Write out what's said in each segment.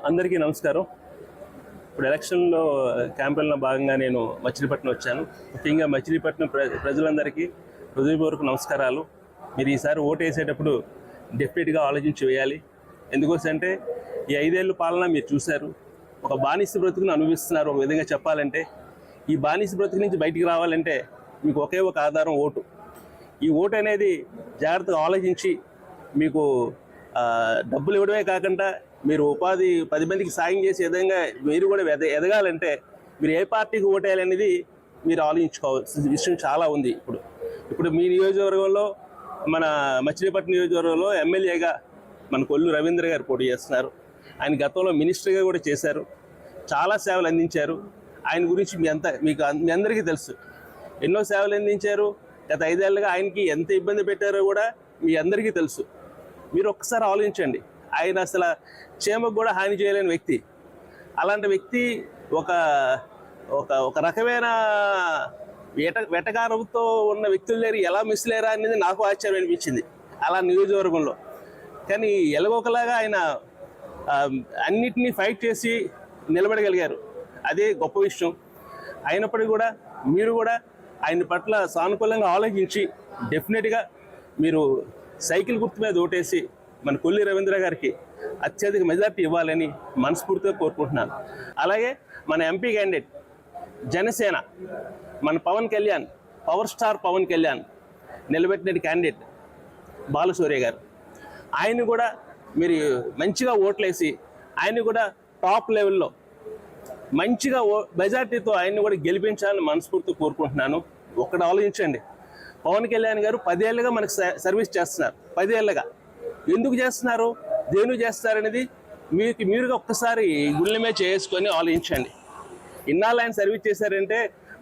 అందరికీ నమస్కారం. ఇప్పుడు ఎలక్షన్లో క్యాంపెయిన్లో భాగంగా నేను మచిలీపట్నం వచ్చాను. ముఖ్యంగా మచిలీపట్నం ప్రజలందరికీ హృదయపూర్వక నమస్కారాలు. మీరు ఈసారి ఓటు వేసేటప్పుడు డెఫినెట్గా ఆలోచించి వేయాలి. ఎందుకోసంటే ఈ 5 ఏళ్ళ పాలన మీరు చూశారు. ఒక బానిస బ్రతుకును అనుభవిస్తున్నారు. ఒక విధంగా చెప్పాలంటే ఈ బానిస బ్రతుకు నుంచి బయటికి రావాలంటే మీకు ఒకే ఒక ఆధారం ఓటు. ఈ ఓటు అనేది జాగ్రత్తగా ఆలోచించి మీకు డబ్బులు ఇవ్వడమే కాకుండా మీరు ఉపాధి 10 మందికి సాయం చేసే విధంగా మీరు కూడా ఎదగాలంటే మీరు ఏ పార్టీకి ఓటేయాలనేది మీరు ఆలోచించుకోవాల్సిన విషయం చాలా ఉంది. ఇప్పుడు మీ నియోజకవర్గంలో మన మచిలీపట్నం నియోజకవర్గంలో ఎమ్మెల్యేగా మన కొల్లు రవీంద్ర గారు పోటీ చేస్తున్నారు. ఆయన గతంలో మినిస్టర్గా కూడా చేశారు. చాలా సేవలు అందించారు. ఆయన గురించి మీ అందరికీ తెలుసు. ఎన్నో సేవలు అందించారు. గత 5 ఏళ్ళుగా ఆయనకి ఎంత ఇబ్బంది పెట్టారో కూడా మీ అందరికీ తెలుసు. మీరు ఒక్కసారి ఆలోచించండి. ఆయన అసలు క్షేమకు కూడా హాని చేయలేని వ్యక్తి. అలాంటి వ్యక్తి ఒక ఒక ఒక రకమైన వెటకారంతో ఉన్న వ్యక్తుల దగ్గర ఎలా మిస్లేరా అనేది నాకు ఆశ్చర్యం అనిపించింది అలా నియోజకవర్గంలో. కానీ ఎలాగోకలాగా ఆయన అన్నిటినీ ఫైట్ చేసి నిలబడగలిగారు. అదే గొప్ప విషయం. అయినప్పటికీ కూడా మీరు కూడా ఆయన పట్ల సానుకూలంగా ఆలోచించి డెఫినెట్గా మీరు సైకిల్ గుర్తు మీద ఓటేసి మన కొల్లి రవీంద్ర గారికి అత్యధిక మెజార్టీ ఇవ్వాలని మనస్ఫూర్తిగా కోరుకుంటున్నాను. అలాగే మన ఎంపీ క్యాండిడేట్ జనసేన మన పవన్ కళ్యాణ్, పవర్ స్టార్ పవన్ కళ్యాణ్ నిలబెట్టిన క్యాండిడేట్ బాలశౌర్య గారు, ఆయన కూడా మీరు మంచిగా ఓట్లేసి ఆయన కూడా టాప్ లెవెల్లో మంచిగా మెజార్టీతో ఆయన్ని కూడా గెలిపించాలని మనస్ఫూర్తిగా కోరుకుంటున్నాను. ఒక్కటి ఆలోచించండి. పవన్ కళ్యాణ్ గారు 10 ఏళ్ళుగా మనకు సర్వీస్ చేస్తున్నారు. 10 ఏళ్ళుగా ఎందుకు చేస్తున్నారు, దేనికి చేస్తారనేది మీరుగా ఒక్కసారి గుళ్ళ మీద చేసుకొని ఆలోచించండి. ఇన్నాళ్ళు ఆయన సర్వీస్ చేశారంటే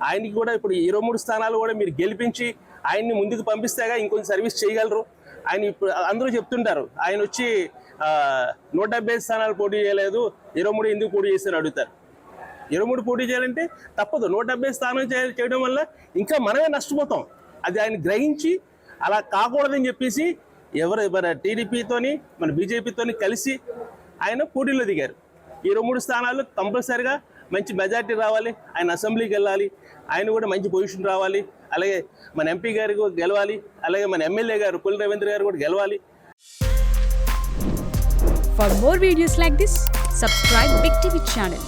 ఆయనకి కూడా ఇప్పుడు 23 స్థానాలు కూడా మీరు గెలిపించి ఆయన్ని ముందుకు పంపిస్తేగా ఇంకొంచెం సర్వీస్ చేయగలరు. ఆయన ఇప్పుడు అందరూ చెప్తుంటారు ఆయన వచ్చి 175 స్థానాలు పోటీ చేయలేదు, 23 ఎందుకు పోటీ చేశారని అడుగుతారు. 23 పోటీ చేయాలంటే తప్పదు. 170 స్థానం చేయడం వల్ల ఇంకా మనమే నష్టపోతాం. అది ఆయన గ్రహించి అలా కాకూడదని చెప్పేసి మన టీడీపీతోని మన బీజేపీతోని కలిసి ఆయన పోటీలో దిగారు. 23 స్థానాలు కంపల్సరిగా మంచి మెజార్టీ రావాలి. ఆయన అసెంబ్లీకి వెళ్ళాలి. ఆయన కూడా మంచి పొజిషన్ రావాలి. అలాగే మన ఎంపీ గారు గెలవాలి. అలాగే మన ఎమ్మెల్యే గారు కొల్లి రవీంద్ర గారు కూడా గెలవాలి. For more videos like this, subscribe Big TV channel.